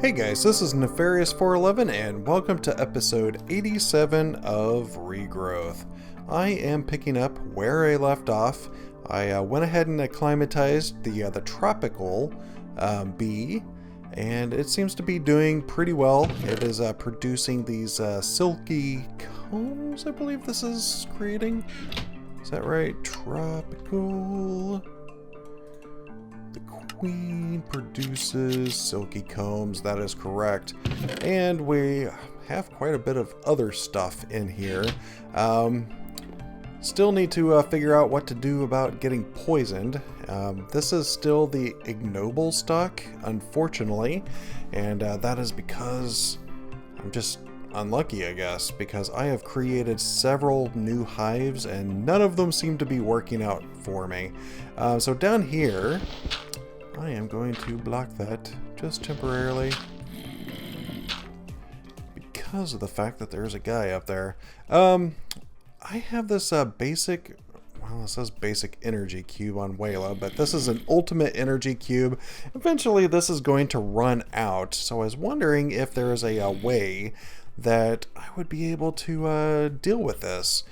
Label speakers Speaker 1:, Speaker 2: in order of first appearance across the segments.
Speaker 1: Hey guys, this is Nefarious411 and welcome to episode 87 of Regrowth. I am picking up where I left off. I went ahead and acclimatized the tropical bee, and it seems to be doing pretty well. It is producing these silky combs, I believe this is creating. Is that right? Tropical. Queen produces silky combs, that is correct. And we have quite a bit of other stuff in here. Still need to figure out what to do about getting poisoned. This is still the ignoble stock, unfortunately, and that is because I'm just unlucky, I guess, because I have created several new hives and none of them seem to be working out for me. So down here, I am going to block that just temporarily because of the fact that there's a guy up there. I have this basic, well, it says basic energy cube on Wayla, but this is an ultimate energy cube. Eventually this is going to run out, so I was wondering if there is a way that I would be able to deal with this.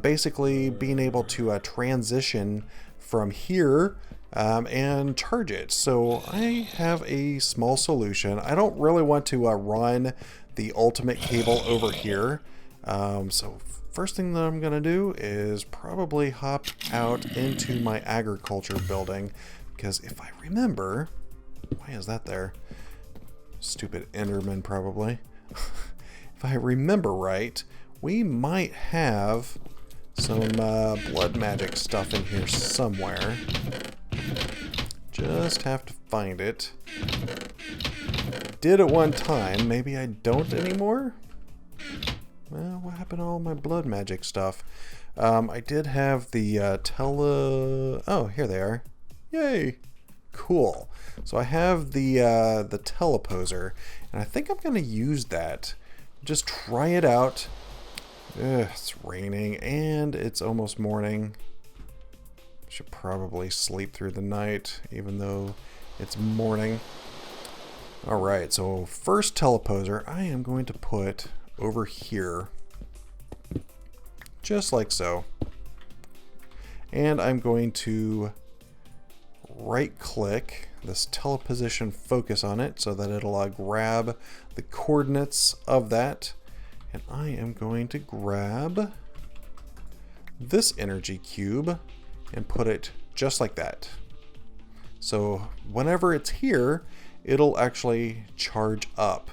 Speaker 1: Basically being able to transition from here and charge it. So I have a small solution. I don't really want to run the ultimate cable over here. So first thing that I'm gonna do is probably hop out into my agriculture building, because if I remember, why is that there? Stupid Enderman probably. If I remember right, we might have some blood magic stuff in here somewhere. Just have to find it. Did at one time, maybe I don't anymore? Well, what happened to all my blood magic stuff? I did have the oh, here they are. Yay! Cool. So I have the teleposer, and I think I'm gonna use that. Just try it out. Ugh, it's raining and it's almost morning. Should probably sleep through the night, even though it's morning. Alright, so first teleposer I am going to put over here. Just like so. And I'm going to right click this teleposition focus on it so that it'll grab the coordinates of that. And I am going to grab this energy cube and put it just like that. So whenever it's here, it'll actually charge up.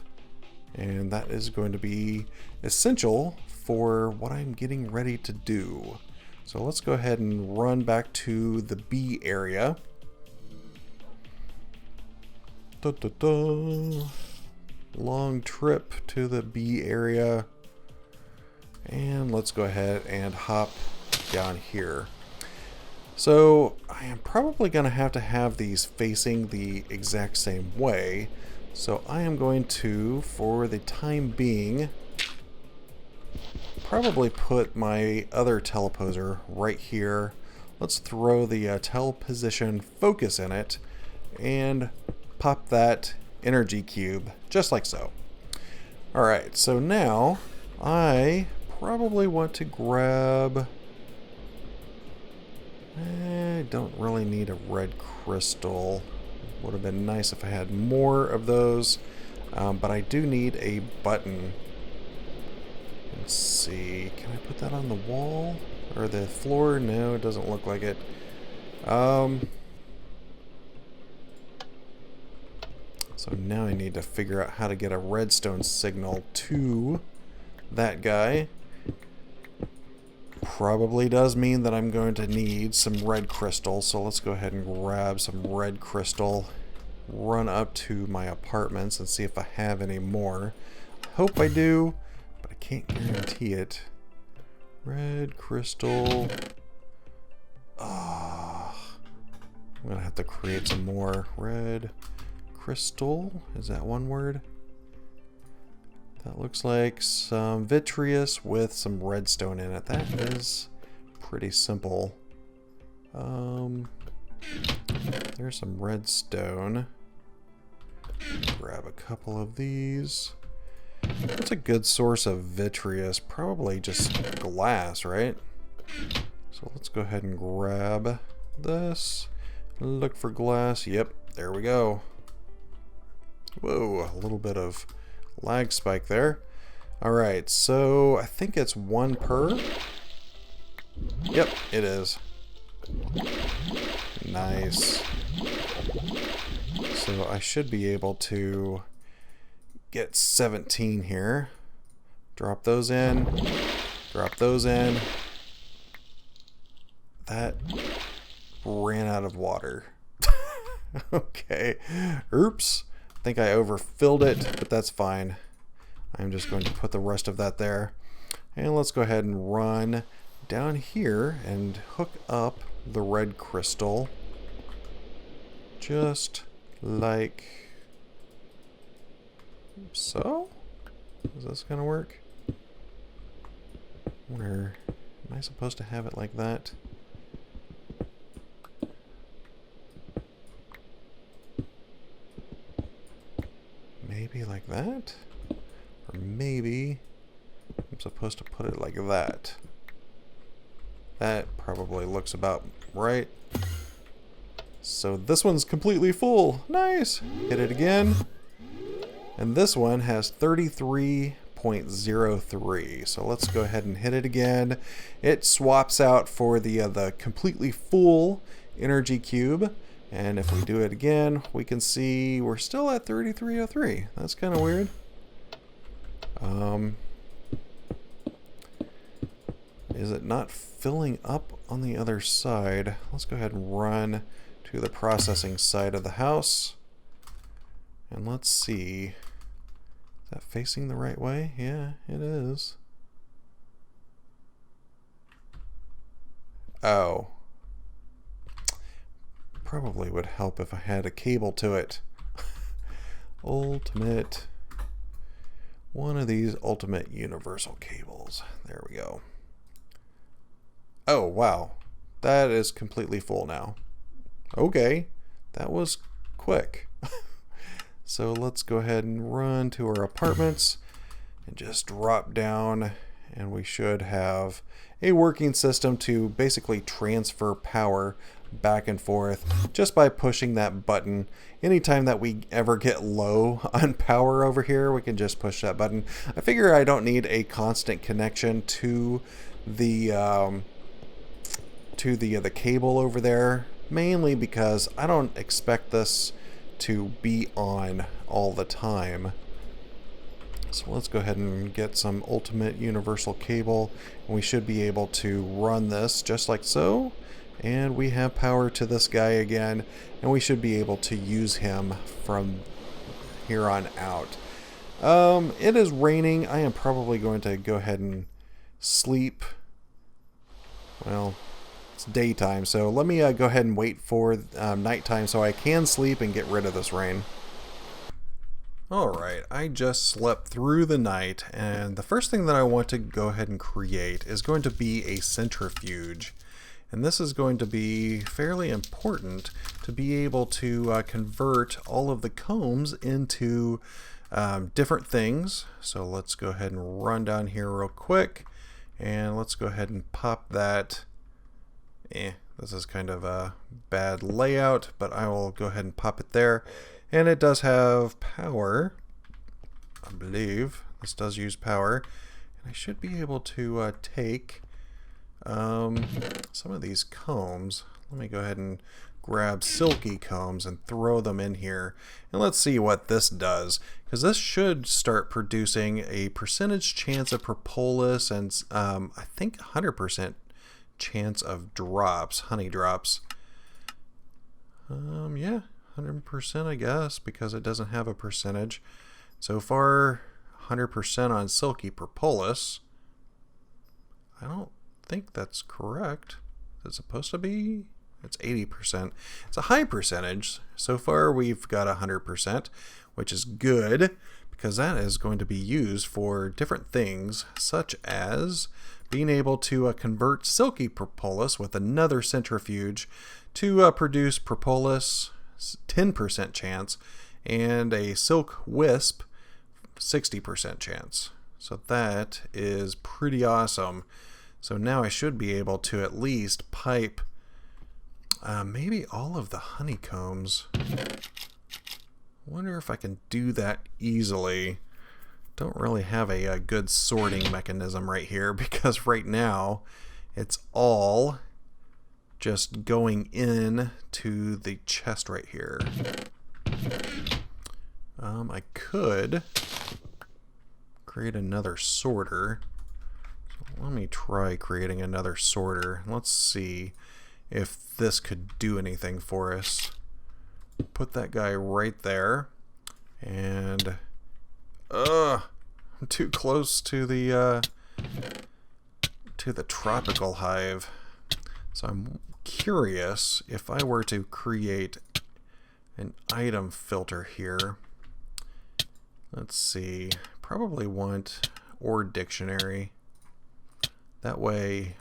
Speaker 1: And that is going to be essential for what I'm getting ready to do. So let's go ahead and run back to the bee area. Long trip to the bee area. And let's go ahead and hop down here. So I am probably going to have these facing the exact same way. So I am going to, for the time being, probably put my other teleposer right here. Let's throw the teleposition focus in it and pop that energy cube just like so. Alright, so now I probably want to grab... I don't really need a red crystal. Would have been nice if I had more of those, but I do need a button. Let's see, can I put that on the wall or the floor? No, it doesn't look like it. So now I need to figure out how to get a redstone signal to that guy. Probably does mean that I'm going to need some red crystal, so let's go ahead and grab some red crystal, run up to my apartments and see if I have any more. I hope I do, but I can't guarantee it. Red crystal. I'm gonna have to create some more red crystal. Is that one word? That looks like some vitreous with some redstone in it. That is pretty simple. There's some redstone. Grab grab a couple of these. What's a good source of vitreous? Probably just glass, right? So let's go ahead and grab this. Look for glass. Yep, there we go. Whoa, a little bit of lag spike there. Alright, so I think it's 1 per. Yep, it is. Nice. So I should be able to get 17 here. Drop those in. Drop those in. That ran out of water. Okay. Oops. I think I overfilled it, but that's fine. I'm just going to put the rest of that there. And let's go ahead and run down here and hook up the red crystal. Just like so. Is this gonna work? Where am I supposed to have it like that? Maybe like that? Or maybe I'm supposed to put it like that. That probably looks about right. So this one's completely full. Nice. Hit it again. And this one has 33.03. So let's go ahead and hit it again. It swaps out for the completely full energy cube. And if we do it again, we can see we're still at 3303. That's kind of weird. Is it not filling up on the other side? Let's go ahead and run to the processing side of the house. And let's see. Is that facing the right way? Yeah, it is. Oh. Probably would help if I had a cable to it. Ultimate. One of these ultimate universal cables. There we go. Oh, wow. That is completely full now. Okay. That was quick. So let's go ahead and run to our apartments and just drop down, and we should have a working system to basically transfer power back and forth just by pushing that button. Anytime that we ever get low on power over here, we can just push that button. I figure I don't need a constant connection to the cable over there, mainly because I don't expect this to be on all the time. So let's go ahead and get some ultimate universal cable, and we should be able to run this just like so. And we have power to this guy again, and we should be able to use him from here on out. It is raining. I am probably going to go ahead and sleep. Well, it's daytime, so let me go ahead and wait for nighttime so I can sleep and get rid of this rain. Alright, I just slept through the night, and the first thing that I want to go ahead and create is going to be a centrifuge. And this is going to be fairly important to be able to convert all of the combs into different things. So let's go ahead and run down here real quick, and let's go ahead and pop that. This is kind of a bad layout, but I will go ahead and pop it there. And it does have power, I believe. This does use power. And I should be able to take some of these combs. Let me go ahead and grab silky combs and throw them in here. And let's see what this does. Because this should start producing a percentage chance of propolis and I think 100% chance of drops, honey drops. Yeah, 100% I guess, because it doesn't have a percentage. So far, 100% on silky propolis. I don't think that's correct. Is it supposed to be? It's 80%. It's a high percentage. So far we've got 100%, which is good because that is going to be used for different things, such as being able to convert silky propolis with another centrifuge to produce propolis, 10% chance, and a silk wisp 60% chance. So that is pretty awesome. So now I should be able to at least pipe maybe all of the honeycombs. Wonder if I can do that easily. Don't really have a good sorting mechanism right here, because right now it's all just going in to the chest right here. I could create another sorter. So let me try creating another sorter. Let's see if this could do anything for us. Put that guy right there, and I'm too close to the tropical hive. So I'm curious if I were to create an item filter here. Let's see, probably want or dictionary. That way,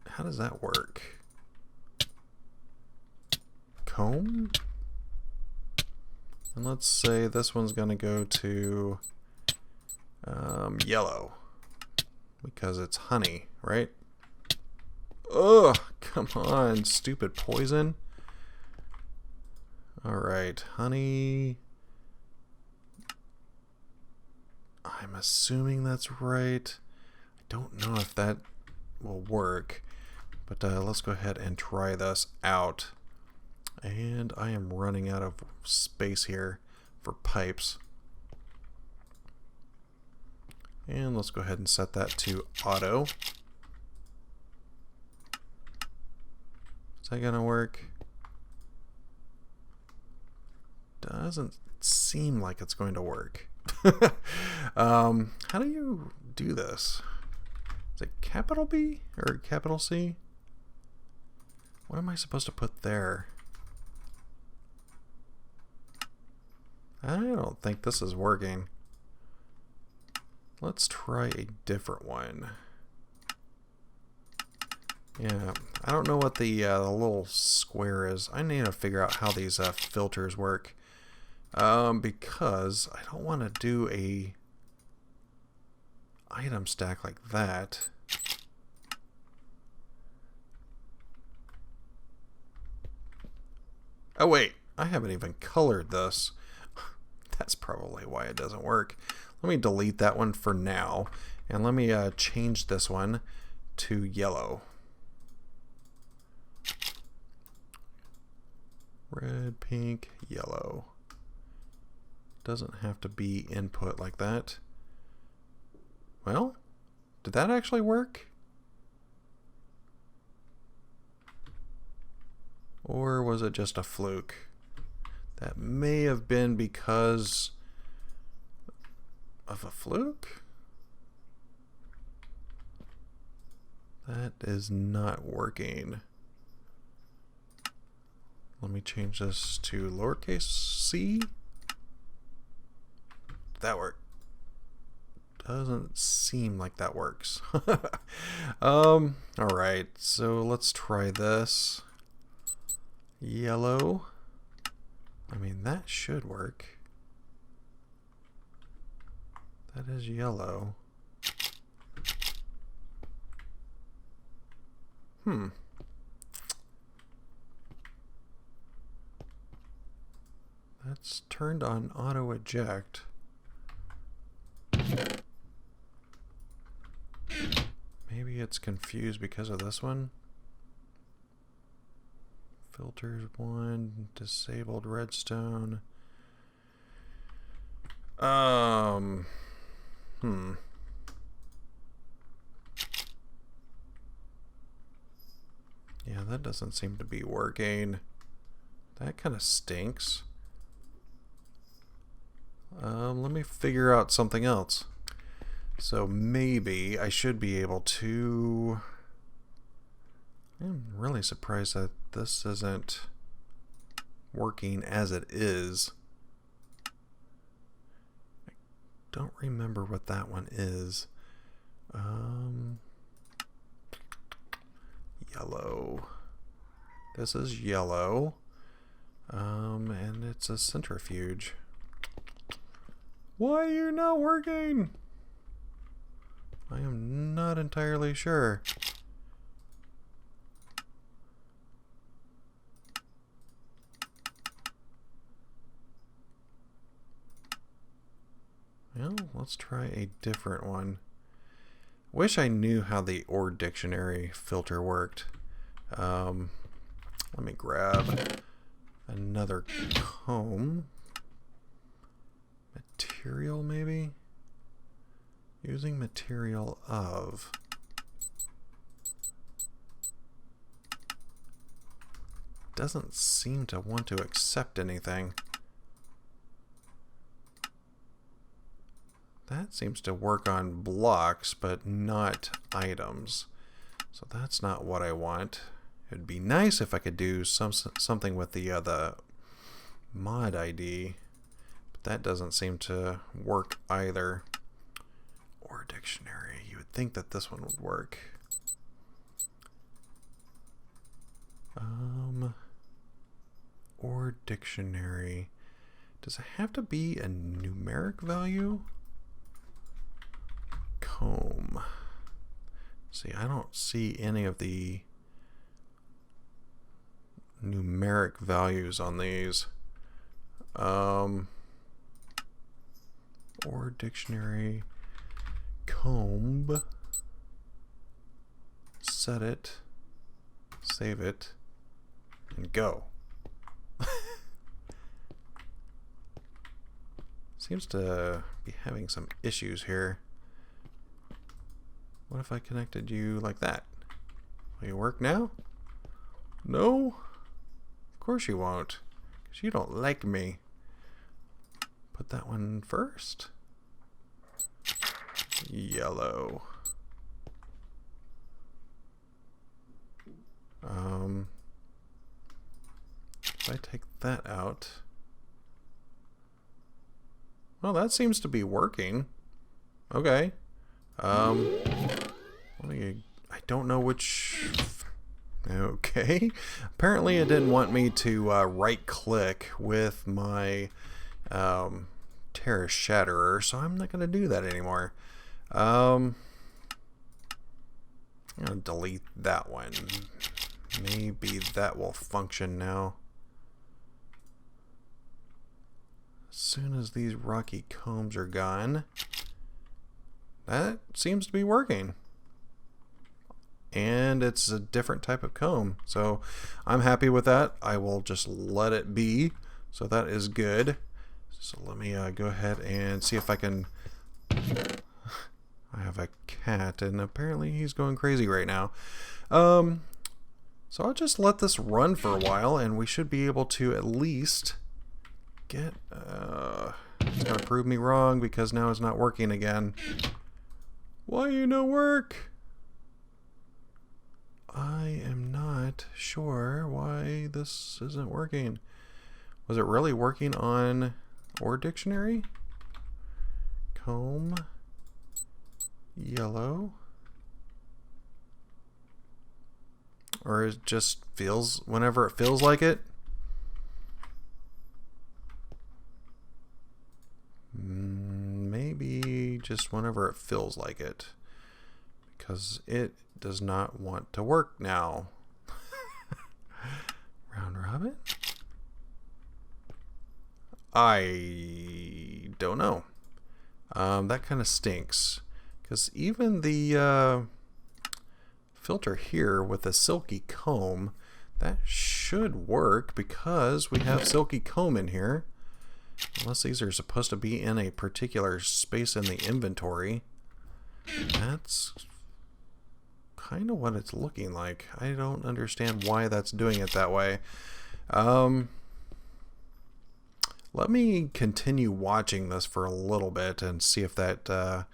Speaker 1: how does that work? Comb? And let's say this one's going to go to yellow, because it's honey, right? Ugh, come on, stupid poison. Alright, honey. I'm assuming that's right. I don't know if that will work, but let's go ahead and try this out. And I am running out of space here for pipes. And let's go ahead and set that to auto. Is that gonna work? Doesn't seem like it's going to work. How do you do this? Is it capital B or capital C? What am I supposed to put there? I don't think this is working. Let's try a different one. Yeah, I don't know what the little square is. I need to figure out how these filters work. Because I don't want to do a item stack like that. Oh wait, I haven't even colored this. That's probably why it doesn't work. Let me delete that one for now, and let me change this one to yellow. Red, pink, yellow. Doesn't have to be input like that. Well, did that actually work? Or was it just a fluke? That may have been because of a fluke? That is not working. Let me change this to lowercase c. That work? Doesn't seem like that works. Alright, so let's try this. Yellow. I mean, that should work. That is yellow. That's turned on auto eject. Maybe it's confused because of this one. Filters 1, disabled redstone. Yeah, that doesn't seem to be working. That kind of stinks. Let me figure out something else. So maybe I should be able to... I'm really surprised that this isn't working as it is. I don't remember what that one is. Yellow. This is yellow. And it's a centrifuge. Why are you not working? I am not entirely sure. Well, let's try a different one. Wish I knew how the ore dictionary filter worked. Let me grab another comb. Material, maybe? Using material of. Doesn't seem to want to accept anything. That seems to work on blocks, but not items. So that's not what I want. It'd be nice if I could do something with the mod ID, but that doesn't seem to work either. Or dictionary. You would think that this one would work. Or dictionary. Does it have to be a numeric value? Comb. See, I don't see any of the numeric values on these. Or dictionary. Comb. Set it. Save it. And go. Seems to be having some issues here. What if I connected you like that? Will you work now? No? Of course you won't. Because you don't like me. Put that one first. Yellow. If I take that out. Well, that seems to be working. Okay. I don't know which. Okay. Apparently it didn't want me to right click with my Terra Shatterer, so I'm not going to do that anymore. I'm going to delete that one. Maybe that will function now. As soon as these rocky combs are gone, that seems to be working. And it's a different type of comb, so I'm happy with that. I will just let it be. So that is good. So let me go ahead and see if I can. I have a cat, and apparently he's going crazy right now. So I'll just let this run for a while, and we should be able to at least get. It's gonna prove me wrong because now it's not working again. Why you no work? I am not sure why this isn't working. Was it really working on Ore Dictionary? Comb. Yellow. Or it just feels whenever it feels like it? Maybe just whenever it feels like it. Because it does not want to work now. Round robin? I don't know. That kind of stinks. Because even the filter here with a silky comb, that should work because we have silky comb in here. Unless these are supposed to be in a particular space in the inventory. That's kind of what it's looking like. I don't understand why that's doing it that way. Let me continue watching this for a little bit and see if that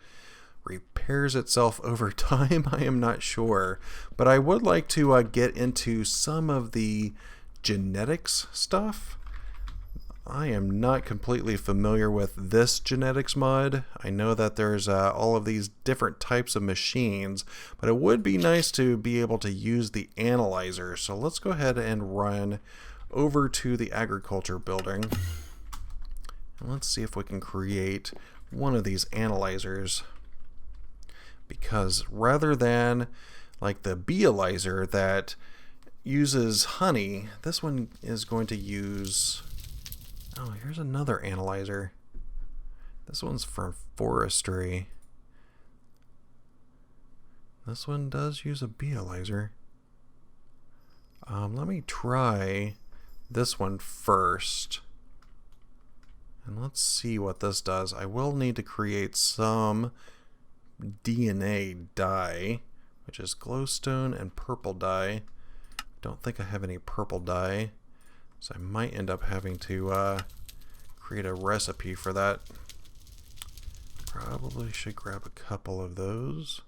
Speaker 1: repairs itself over time. I am not sure. But I would like to get into some of the genetics stuff. I am not completely familiar with this genetics mod. I know that there's all of these different types of machines, but it would be nice to be able to use the analyzer. So let's go ahead and run over to the agriculture building. And let's see if we can create one of these analyzers. Because rather than like the beealyzer that uses honey, this one is going to use... Oh, here's another analyzer. This one's for forestry. This one does use a beealyzer. Let me try this one first. And let's see what this does. I will need to create some DNA dye, which is glowstone and purple dye. Don't think I have any purple dye, so I might end up having to create a recipe for that. Probably should grab a couple of those.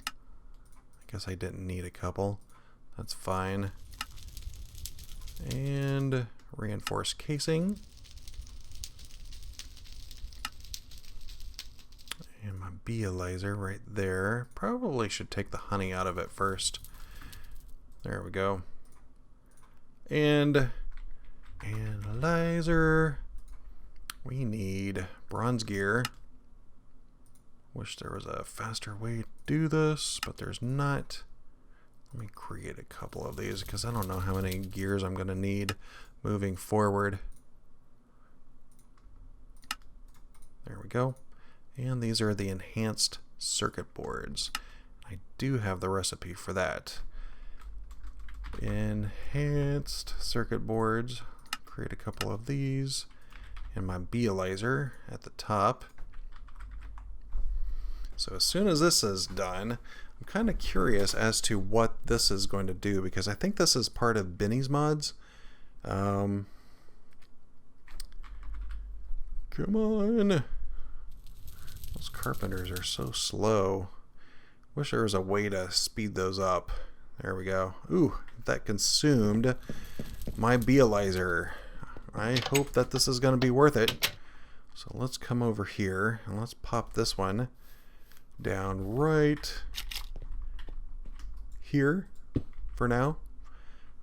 Speaker 1: I guess I didn't need a couple. That's fine. And reinforced casing. And my beealyzer right there. Probably should take the honey out of it first. There we go. And analyzer. We need bronze gear. Wish there was a faster way to do this, but there's not. Let me create a couple of these because I don't know how many gears I'm going to need moving forward. There we go. And these are the enhanced circuit boards. I do have the recipe for that. Enhanced circuit boards. Create a couple of these. And my beealyzer at the top. So as soon as this is done, I'm kind of curious as to what this is going to do, because I think this is part of Benny's mods. Come on. Those carpenters are so slow. Wish there was a way to speed those up. There we go. Ooh, that consumed my beealyzer. I hope that this is going to be worth it. So let's come over here and let's pop this one down right here for now.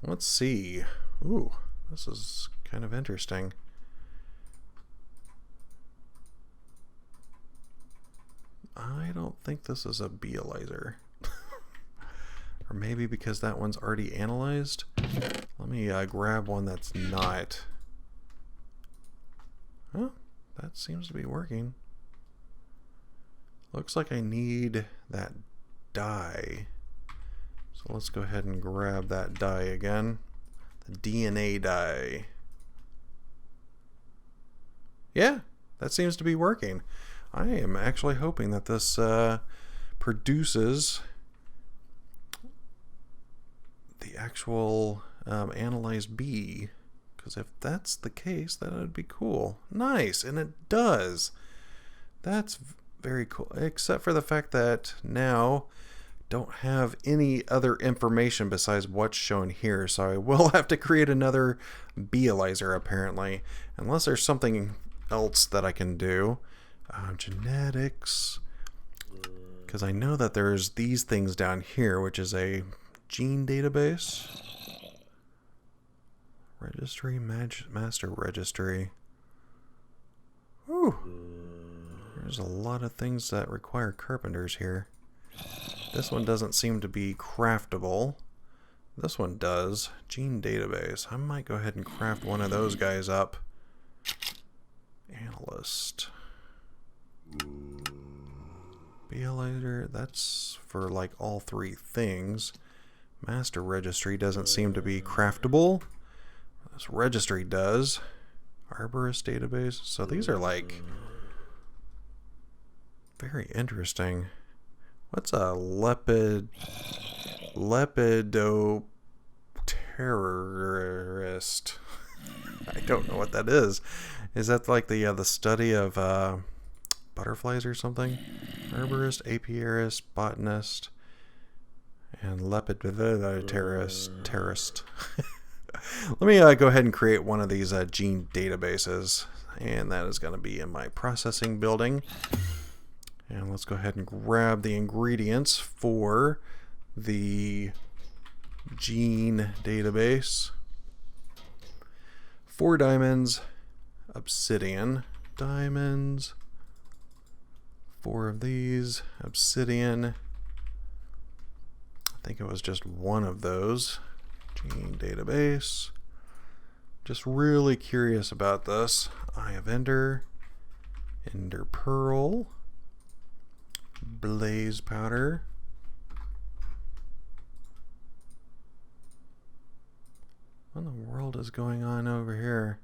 Speaker 1: Let's see. Ooh, this is kind of interesting. I don't think this is a beealyzer. Or maybe because that one's already analyzed. Let me grab one that's not. Oh, that seems to be working. Looks like I need that dye. So let's go ahead and grab that dye again. The DNA dye. Yeah, that seems to be working. I am actually hoping that this produces the actual analyzed bee. Because if that's the case, that would be cool. Nice, and it does. That's very cool, except for the fact that now don't have any other information besides what's shown here, so I will have to create another beealyzer apparently, unless there's something else that I can do. Genetics, because I know that there's these things down here, which is a gene database, registry, master registry. Ooh. There's a lot of things that require carpenters here. This one doesn't seem to be craftable. This one does. Gene database. I might go ahead and craft one of those guys up. Analyst. Beealyzer. That's for like all three things. Master registry doesn't seem to be craftable. This registry does. Arborist database. So these are like... very interesting. What's a lepidopterist? I don't know what that is. Is that like the study of butterflies or something? Herborist, apiarist, botanist, and lepidopterist. Let me go ahead and create one of these gene databases, and that is going to be in my processing building. And let's go ahead and grab the ingredients for the gene database. 4 diamonds, obsidian, diamonds, 4 of these, obsidian. I think it was just 1 of those. Gene database. Just really curious about this. Eye of Ender, Ender Pearl, Blaze Powder, what in the world is going on over here?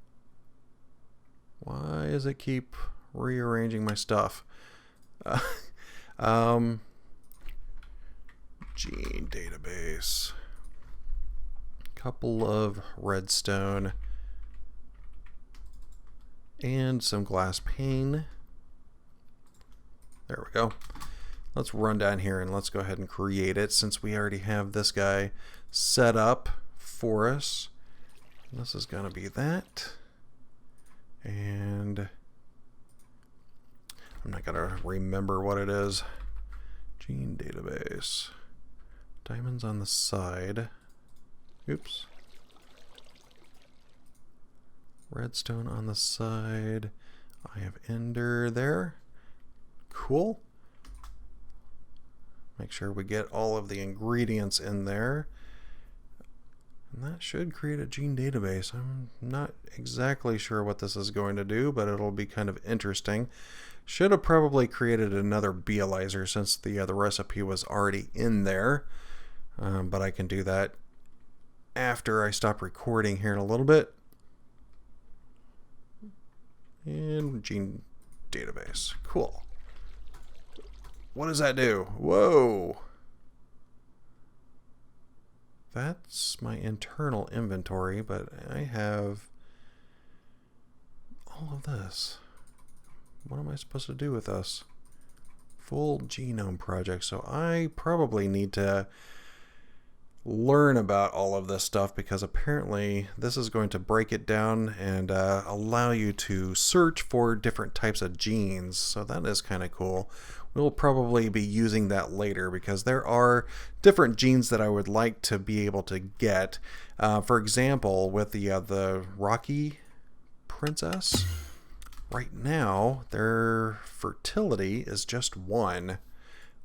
Speaker 1: Why does it keep rearranging my stuff? Gene database. Couple of redstone and some glass pane. There we go. Let's run down here and let's go ahead and create it since we already have this guy set up for us. This is going to be that. And I'm not going to remember what it is. Gene database. Diamonds on the side. Oops. Redstone on the side. I have Ender there. Cool. Make sure we get all of the ingredients in there. And that should create a gene database. I'm not exactly sure what this is going to do, but it'll be kind of interesting. Should have probably created another Bealyzer since the recipe was already in there. But I can do that after I stop recording here in a little bit. And gene database. Cool. What does that do? Whoa. That's my internal inventory, but I have all of this. What am I supposed to do with this? Full genome project. So I probably need to learn about all of this stuff because apparently this is going to break it down and allow you to search for different types of genes. So that is kind of cool. We'll probably be using that later because there are different genes that I would like to be able to get. For example, with the Rocky Princess, right now their fertility is just 1,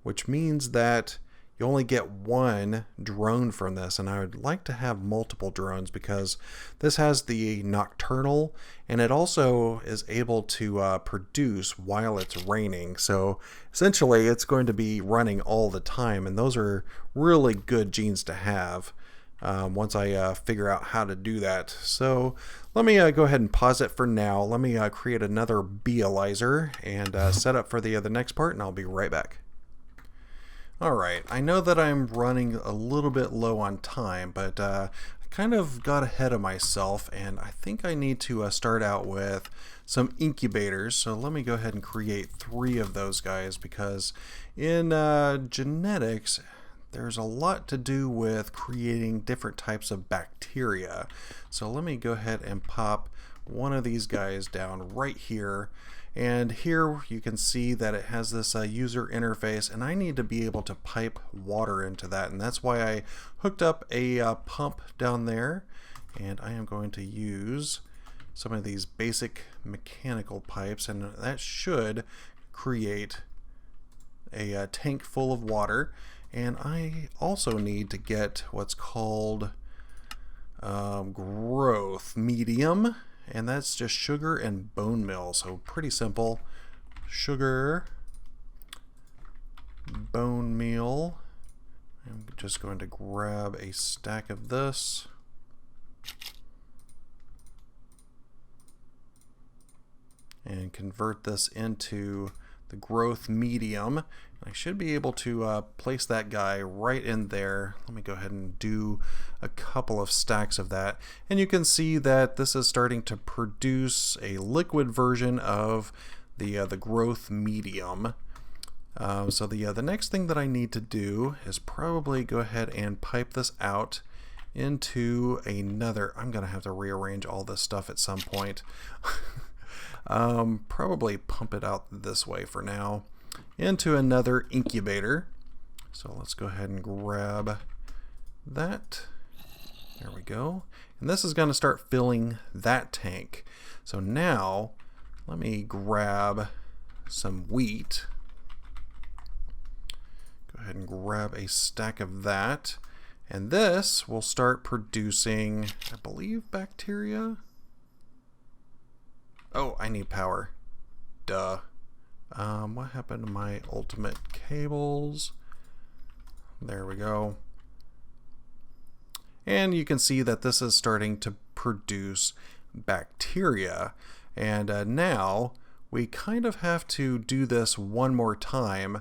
Speaker 1: which means that you only get 1 drone from this, and I would like to have multiple drones because this has the nocturnal, and it also is able to produce while it's raining. So essentially it's going to be running all the time, and those are really good genes to have once I figure out how to do that. So let me go ahead and pause it for now. Let me create another Bealyzer and set up for the next part, and I'll be right back. Alright, I know that I'm running a little bit low on time, but I kind of got ahead of myself, and I think I need to start out with some incubators. So let me go ahead and create 3 of those guys, because in genetics, there's a lot to do with creating different types of bacteria. So let me go ahead and pop one of these guys down right here. And here you can see that it has this user interface, and I need to be able to pipe water into that, and that's why I hooked up a pump down there. And I am going to use some of these basic mechanical pipes, and that should create a tank full of water. And I also need to get what's called growth medium. And that's just sugar and bone meal. So pretty simple. Sugar, bone meal. I'm just going to grab a stack of this. And convert this into the growth medium. I should be able to place that guy right in there. Let me go ahead and do a couple of stacks of that. And you can see that this is starting to produce a liquid version of the growth medium. So the next thing that I need to do is probably go ahead and pipe this out into another. I'm going to have to rearrange all this stuff at some point. Probably pump it out this way for now into another incubator. So let's go ahead and grab that. There we go. And this is going to start filling that tank. So now, let me grab some wheat. Go ahead and grab a stack of that. And this will start producing, I believe, bacteria. Oh, I need power. Duh. What happened to my ultimate cables? There we go. And you can see that this is starting to produce bacteria. And now we kind of have to do this one more time.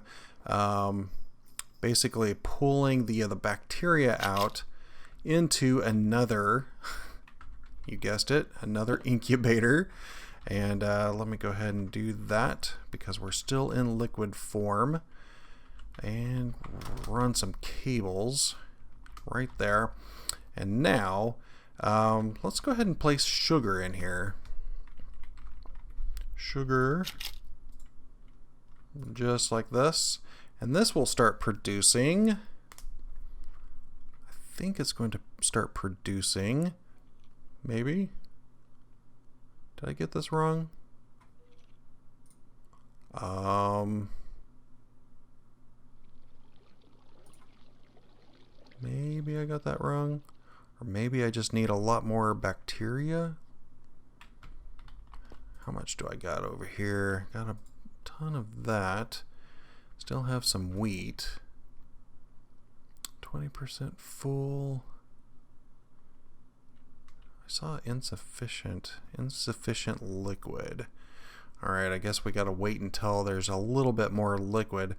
Speaker 1: Basically pulling the bacteria out into another, you guessed it, another incubator. And let me go ahead and do that because we're still in liquid form. And run some cables right there. And now, let's go ahead and place sugar in here. Sugar, just like this. And this will start producing, I think it's going to start producing, maybe? Did I get this wrong? Maybe I got that wrong. Or maybe I just need a lot more bacteria. How much do I got over here? Got a ton of that. Still have some wheat. 20% full. I saw insufficient liquid. Alright, I guess we gotta wait until there's a little bit more liquid.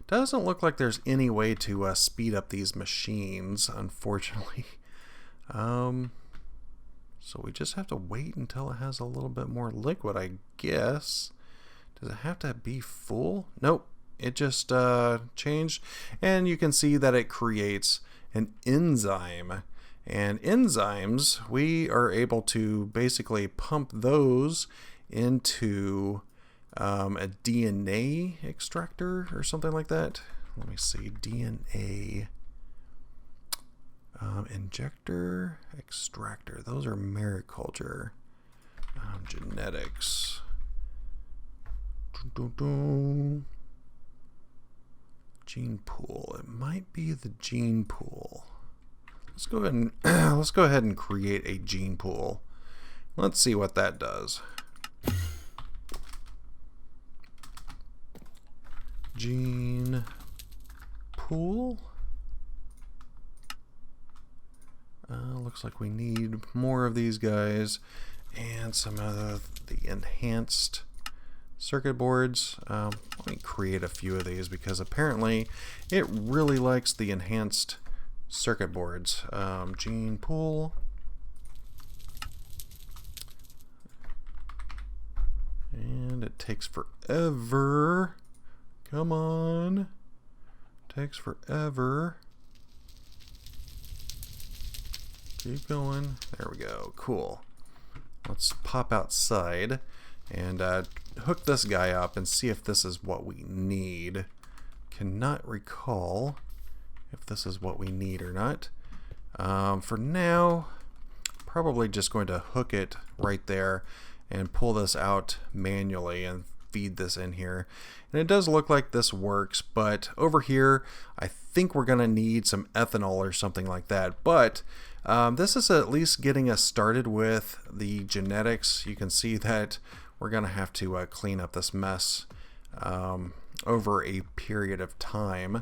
Speaker 1: Doesn't look like there's any way to speed up these machines, unfortunately. So we just have to wait until it has a little bit more liquid, I guess. Does it have to be full? Nope. It just changed. And you can see that it creates an enzyme. And enzymes, we are able to basically pump those into a DNA extractor or something like that. Let me see. DNA injector, extractor. Those are mariculture. Genetics. Gene pool. It might be the gene pool. Let's go ahead and create a gene pool. Let's see what that does. Gene pool. Looks like we need more of these guys and some of the enhanced circuit boards. Let me create a few of these because apparently it really likes the enhanced circuit boards. Gene pool. And it takes forever. Come on. Takes forever. Keep going. There we go. Cool. Let's pop outside and hook this guy up and see if this is what we need. Cannot recall if this is what we need or not. For now, probably just going to hook it right there and pull this out manually and feed this in here. And it does look like this works, but over here I think we're gonna need some ethanol or something like that. But this is at least getting us started with the genetics. You can see that we're gonna have to clean up this mess over a period of time.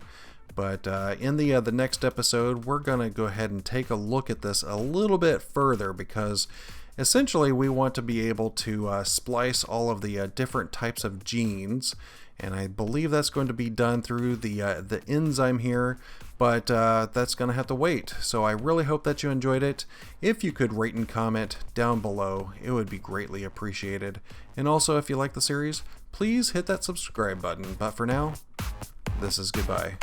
Speaker 1: But in the next episode, we're gonna go ahead and take a look at this a little bit further, because essentially we want to be able to splice all of the different types of genes, and I believe that's going to be done through the enzyme here, but that's going to have to wait. So I really hope that you enjoyed it. If you could rate and comment down below, it would be greatly appreciated. And also, if you like the series, please hit that subscribe button. But for now, this is goodbye.